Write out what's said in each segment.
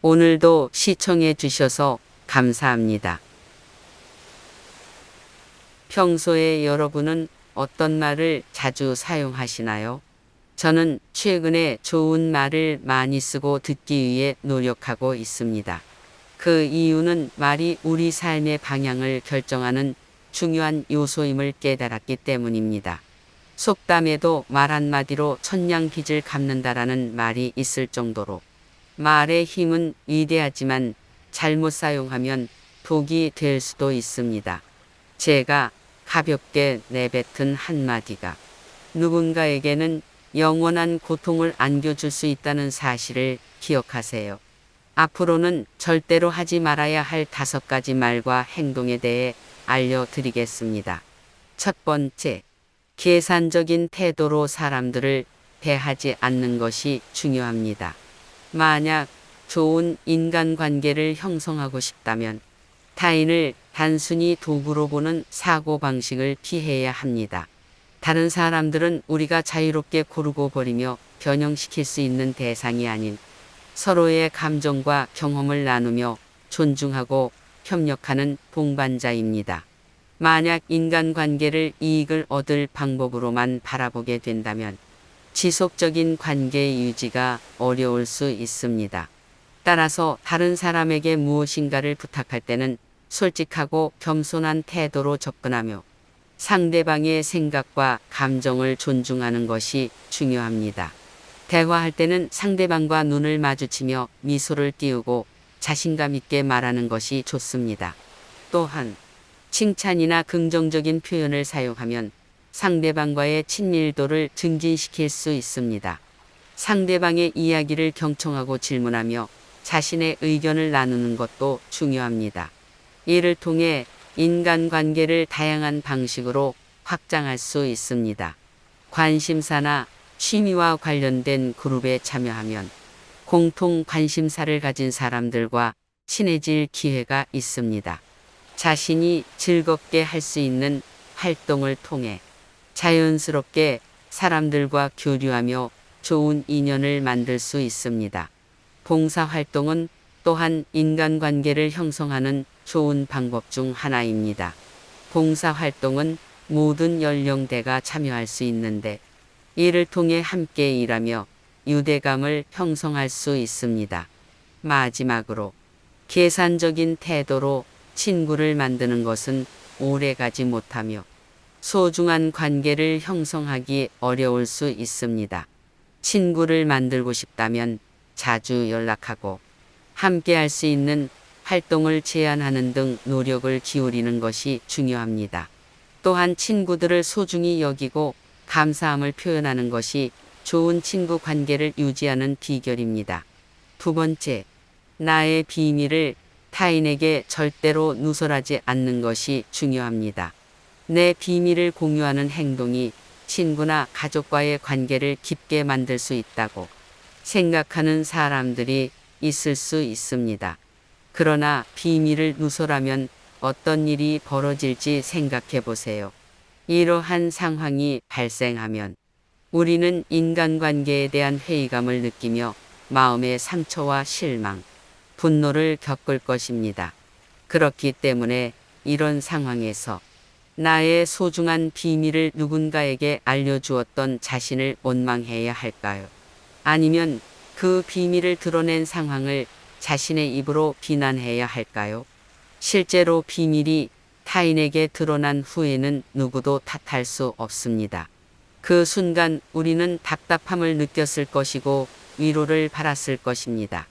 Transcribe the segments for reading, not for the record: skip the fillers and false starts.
오늘도 시청해 주셔서 감사합니다. 평소에 여러분은 어떤 말을 자주 사용하시나요? 저는 최근에 좋은 말을 많이 쓰고 듣기 위해 노력하고 있습니다. 그 이유는 말이 우리 삶의 방향을 결정하는 중요한 요소임을 깨달았기 때문입니다. 속담에도 말 한마디로 천냥빚을 갚는다라는 말이 있을 정도로 말의 힘은 위대하지만 잘못 사용하면 독이 될 수도 있습니다. 제가 가볍게 내뱉은 한마디가 누군가에게는 영원한 고통을 안겨줄 수 있다는 사실을 기억하세요. 앞으로는 절대로 하지 말아야 할 5가지 말과 행동에 대해 알려드리겠습니다. 첫 번째, 계산적인 태도로 사람들을 대하지 않는 것이 중요합니다. 만약 좋은 인간관계를 형성하고 싶다면 타인을 단순히 도구로 보는 사고방식을 피해야 합니다. 다른 사람들은 우리가 자유롭게 고르고 버리며 변형시킬 수 있는 대상이 아닌 서로의 감정과 경험을 나누며 존중하고 협력하는 동반자입니다. 만약 인간관계를 이익을 얻을 방법으로만 바라보게 된다면 지속적인 관계 유지가 어려울 수 있습니다. 따라서 다른 사람에게 무엇인가를 부탁할 때는 솔직하고 겸손한 태도로 접근하며 상대방의 생각과 감정을 존중하는 것이 중요합니다. 대화할 때는 상대방과 눈을 마주치며 미소를 띄우고 자신감 있게 말하는 것이 좋습니다. 또한 칭찬이나 긍정적인 표현을 사용하면 상대방과의 친밀도를 증진시킬 수 있습니다. 상대방의 이야기를 경청하고 질문하며 자신의 의견을 나누는 것도 중요합니다. 이를 통해 인간관계를 다양한 방식으로 확장할 수 있습니다. 관심사나 취미와 관련된 그룹에 참여하면 공통 관심사를 가진 사람들과 친해질 기회가 있습니다. 자신이 즐겁게 할 수 있는 활동을 통해 자연스럽게 사람들과 교류하며 좋은 인연을 만들 수 있습니다. 봉사활동은 또한 인간관계를 형성하는 좋은 방법 중 하나입니다. 봉사활동은 모든 연령대가 참여할 수 있는데 이를 통해 함께 일하며 유대감을 형성할 수 있습니다. 마지막으로 계산적인 태도로 친구를 만드는 것은 오래가지 못하며 소중한 관계를 형성하기 어려울 수 있습니다. 친구를 만들고 싶다면 자주 연락하고 함께 할 수 있는 활동을 제안하는 등 노력을 기울이는 것이 중요합니다. 또한 친구들을 소중히 여기고 감사함을 표현하는 것이 좋은 친구 관계를 유지하는 비결입니다. 두 번째, 나의 비밀을 타인에게 절대로 누설하지 않는 것이 중요합니다. 내 비밀을 공유하는 행동이 친구나 가족과의 관계를 깊게 만들 수 있다고 생각하는 사람들이 있을 수 있습니다. 그러나 비밀을 누설하면 어떤 일이 벌어질지 생각해 보세요. 이러한 상황이 발생하면 우리는 인간관계에 대한 회의감을 느끼며 마음의 상처와 실망, 분노를 겪을 것입니다. 그렇기 때문에 이런 상황에서 나의 소중한 비밀을 누군가에게 알려주었던 자신을 원망해야 할까요? 아니면 그 비밀을 드러낸 상황을 자신의 입으로 비난해야 할까요? 실제로 비밀이 타인에게 드러난 후에는 누구도 탓할 수 없습니다. 그 순간 우리는 답답함을 느꼈을 것이고 위로를 받았을 것입니다.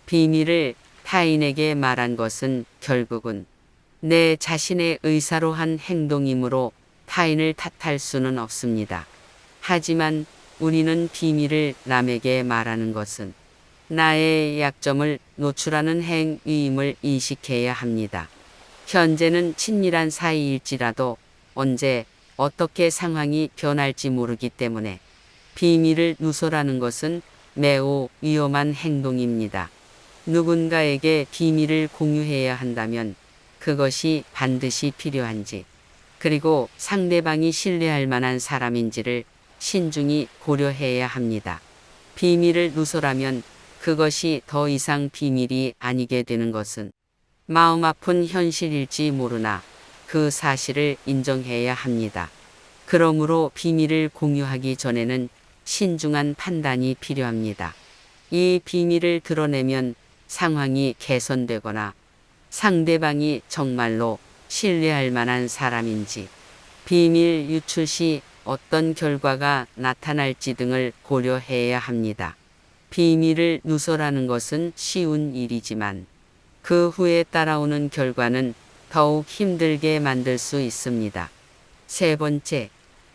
비밀을 타인에게 말한 것은 결국은 내 자신의 의사로 한 행동이므로 타인을 탓할 수는 없습니다. 하지만 우리는 비밀을 남에게 말하는 것은 나의 약점을 노출하는 행위임을 인식해야 합니다. 현재는 친밀한 사이일지라도 언제 어떻게 상황이 변할지 모르기 때문에 비밀을 누설하는 것은 매우 위험한 행동입니다. 누군가에게 비밀을 공유해야 한다면 그것이 반드시 필요한지, 그리고 상대방이 신뢰할 만한 사람인지를 신중히 고려해야 합니다. 비밀을 누설하면 그것이 더 이상 비밀이 아니게 되는 것은 마음 아픈 현실일지 모르나 그 사실을 인정해야 합니다. 그러므로 비밀을 공유하기 전에는 신중한 판단이 필요합니다. 이 비밀을 드러내면 상황이 개선되거나 상대방이 정말로 신뢰할 만한 사람인지, 비밀 유출 시 어떤 결과가 나타날지 등을 고려해야 합니다. 비밀을 누설하는 것은 쉬운 일이지만 그 후에 따라오는 결과는 더욱 힘들게 만들 수 있습니다. 세 번째,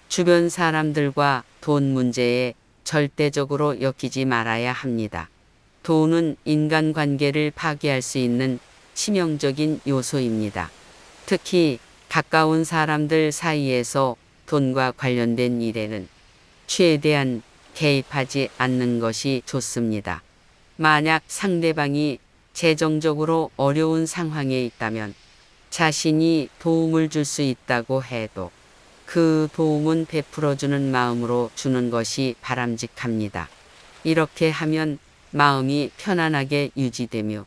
주변 사람들과 돈 문제에 절대적으로 엮이지 말아야 합니다. 돈은 인간관계를 파괴할 수 있는 치명적인 요소입니다. 특히 가까운 사람들 사이에서 돈과 관련된 일에는 최대한 개입하지 않는 것이 좋습니다. 만약 상대방이 재정적으로 어려운 상황에 있다면 자신이 도움을 줄 수 있다고 해도 그 도움은 베풀어주는 마음으로 주는 것이 바람직합니다. 이렇게 하면 마음이 편안하게 유지되며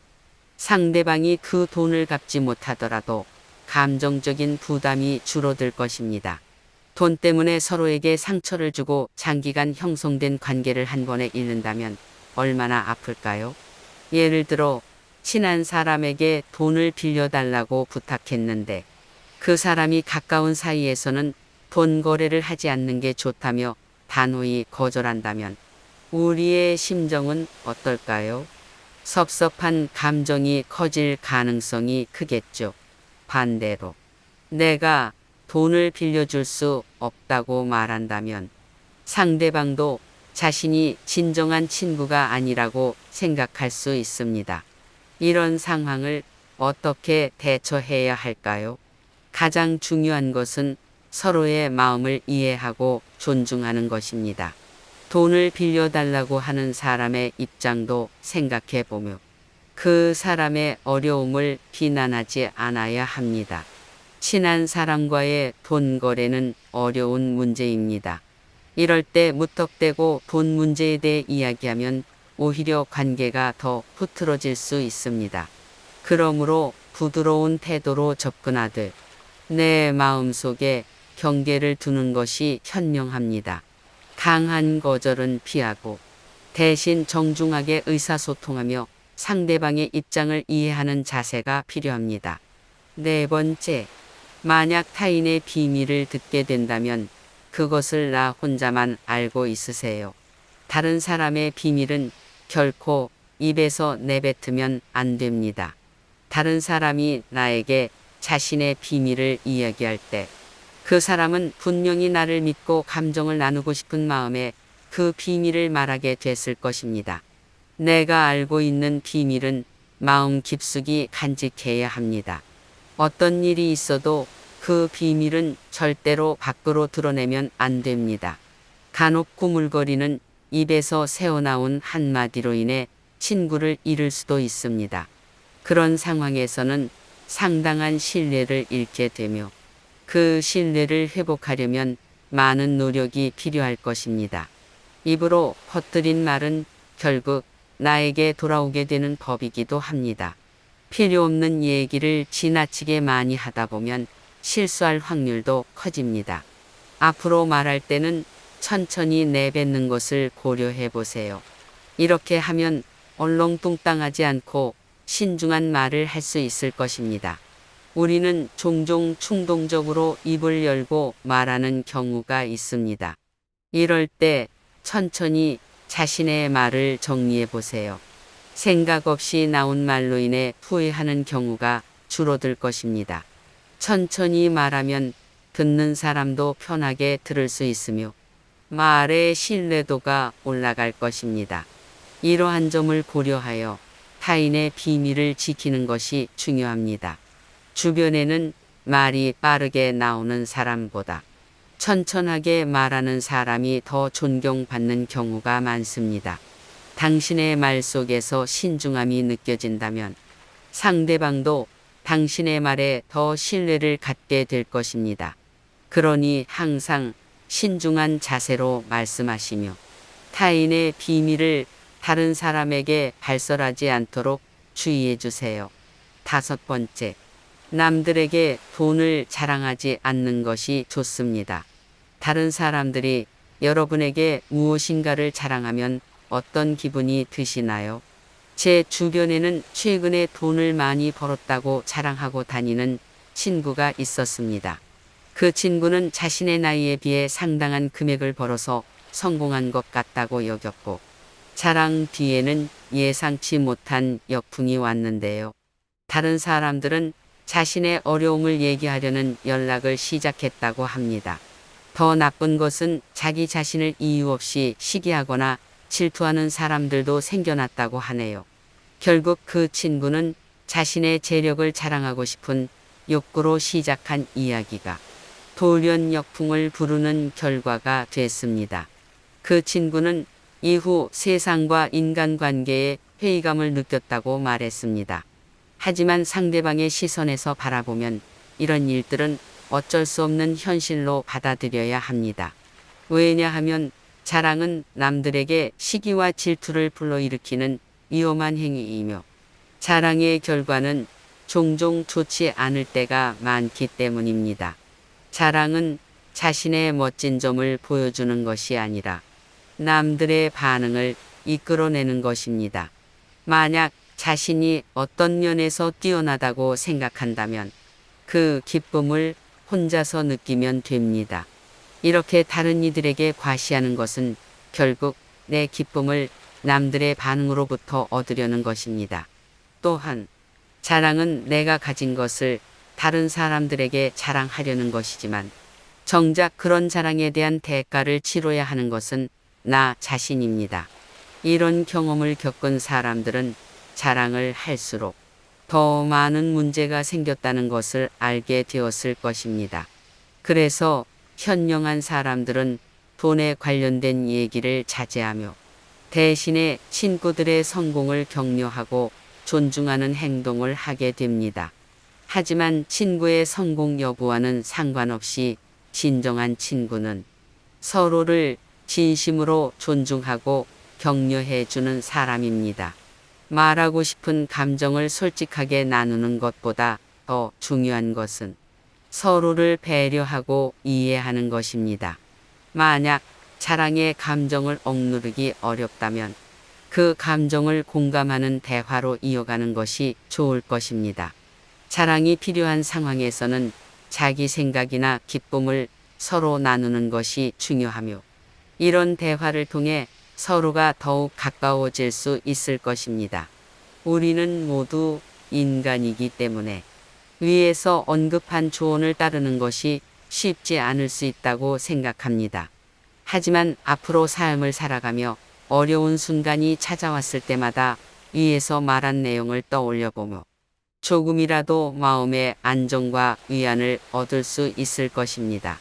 상대방이 그 돈을 갚지 못하더라도 감정적인 부담이 줄어들 것입니다. 돈 때문에 서로에게 상처를 주고 장기간 형성된 관계를 한 번에 잃는다면 얼마나 아플까요? 예를 들어 친한 사람에게 돈을 빌려달라고 부탁했는데 그 사람이 가까운 사이에서는 돈 거래를 하지 않는 게 좋다며 단호히 거절한다면 우리의 심정은 어떨까요? 섭섭한 감정이 커질 가능성이 크겠죠. 반대로 내가 돈을 빌려줄 수 없다고 말한다면 상대방도 자신이 진정한 친구가 아니라고 생각할 수 있습니다. 이런 상황을 어떻게 대처해야 할까요? 가장 중요한 것은 서로의 마음을 이해하고 존중하는 것입니다. 돈을 빌려달라고 하는 사람의 입장도 생각해 보며 그 사람의 어려움을 비난하지 않아야 합니다. 친한 사람과의 돈 거래는 어려운 문제입니다. 이럴 때 무턱대고 돈 문제에 대해 이야기하면 오히려 관계가 더 흐트러질 수 있습니다. 그러므로 부드러운 태도로 접근하듯 내 마음속에 경계를 두는 것이 현명합니다. 강한 거절은 피하고 대신 정중하게 의사소통하며 상대방의 입장을 이해하는 자세가 필요합니다. 네 번째, 만약 타인의 비밀을 듣게 된다면 그것을 나 혼자만 알고 있으세요. 다른 사람의 비밀은 결코 입에서 내뱉으면 안 됩니다. 다른 사람이 나에게 자신의 비밀을 이야기할 때 그 사람은 분명히 나를 믿고 감정을 나누고 싶은 마음에 그 비밀을 말하게 됐을 것입니다. 내가 알고 있는 비밀은 마음 깊숙이 간직해야 합니다. 어떤 일이 있어도 그 비밀은 절대로 밖으로 드러내면 안 됩니다. 간혹 꾸물거리는 입에서 새어나온 한마디로 인해 친구를 잃을 수도 있습니다. 그런 상황에서는 상당한 신뢰를 잃게 되며 그 신뢰를 회복하려면 많은 노력이 필요할 것입니다. 입으로 퍼뜨린 말은 결국 나에게 돌아오게 되는 법이기도 합니다. 필요 없는 얘기를 지나치게 많이 하다 보면 실수할 확률도 커집니다. 앞으로 말할 때는 천천히 내뱉는 것을 고려해 보세요. 이렇게 하면 얼렁뚱땅하지 않고 신중한 말을 할 수 있을 것입니다. 우리는 종종 충동적으로 입을 열고 말하는 경우가 있습니다. 이럴 때 천천히 자신의 말을 정리해 보세요. 생각 없이 나온 말로 인해 후회하는 경우가 줄어들 것입니다. 천천히 말하면 듣는 사람도 편하게 들을 수 있으며 말의 신뢰도가 올라갈 것입니다. 이러한 점을 고려하여 타인의 비밀을 지키는 것이 중요합니다. 주변에는 말이 빠르게 나오는 사람보다 천천하게 말하는 사람이 더 존경받는 경우가 많습니다. 당신의 말 속에서 신중함이 느껴진다면 상대방도 당신의 말에 더 신뢰를 갖게 될 것입니다. 그러니 항상 신중한 자세로 말씀하시며 타인의 비밀을 다른 사람에게 발설하지 않도록 주의해 주세요. 5번째, 남들에게 돈을 자랑하지 않는 것이 좋습니다. 다른 사람들이 여러분에게 무엇인가를 자랑하면 어떤 기분이 드시나요? 제 주변에는 최근에 돈을 많이 벌었다고 자랑하고 다니는 친구가 있었습니다. 그 친구는 자신의 나이에 비해 상당한 금액을 벌어서 성공한 것 같다고 여겼고, 자랑 뒤에는 예상치 못한 역풍이 왔는데요. 다른 사람들은 자신의 어려움을 얘기하려는 연락을 시작했다고 합니다. 더 나쁜 것은 자기 자신을 이유 없이 시기하거나 질투하는 사람들도 생겨났다고 하네요. 결국 그 친구는 자신의 재력을 자랑하고 싶은 욕구로 시작한 이야기가 돌연 역풍을 부르는 결과가 됐습니다. 그 친구는 이후 세상과 인간관계에 회의감을 느꼈다고 말했습니다. 하지만 상대방의 시선에서 바라보면 이런 일들은 어쩔 수 없는 현실로 받아들여야 합니다. 왜냐하면 자랑은 남들에게 시기와 질투를 불러일으키는 위험한 행위이며, 자랑의 결과는 종종 좋지 않을 때가 많기 때문입니다. 자랑은 자신의 멋진 점을 보여주는 것이 아니라 남들의 반응을 이끌어내는 것입니다. 만약 자신이 어떤 면에서 뛰어나다고 생각한다면 그 기쁨을 혼자서 느끼면 됩니다. 이렇게 다른 이들에게 과시하는 것은 결국 내 기쁨을 남들의 반응으로부터 얻으려는 것입니다. 또한 자랑은 내가 가진 것을 다른 사람들에게 자랑하려는 것이지만, 정작 그런 자랑에 대한 대가를 치러야 하는 것은 나 자신입니다. 이런 경험을 겪은 사람들은 자랑을 할수록 더 많은 문제가 생겼다는 것을 알게 되었을 것입니다. 그래서 현명한 사람들은 돈에 관련된 얘기를 자제하며 대신에 친구들의 성공을 격려하고 존중하는 행동을 하게 됩니다. 하지만 친구의 성공 여부와는 상관없이 진정한 친구는 서로를 진심으로 존중하고 격려해 주는 사람입니다. 말하고 싶은 감정을 솔직하게 나누는 것보다 더 중요한 것은 서로를 배려하고 이해하는 것입니다. 만약 자랑의 감정을 억누르기 어렵다면 그 감정을 공감하는 대화로 이어가는 것이 좋을 것입니다. 자랑이 필요한 상황에서는 자기 생각이나 기쁨을 서로 나누는 것이 중요하며, 이런 대화를 통해 서로가 더욱 가까워질 수 있을 것입니다. 우리는 모두 인간이기 때문에 위에서 언급한 조언을 따르는 것이 쉽지 않을 수 있다고 생각합니다. 하지만 앞으로 삶을 살아가며 어려운 순간이 찾아왔을 때마다 위에서 말한 내용을 떠올려보며 조금이라도 마음의 안정과 위안을 얻을 수 있을 것입니다.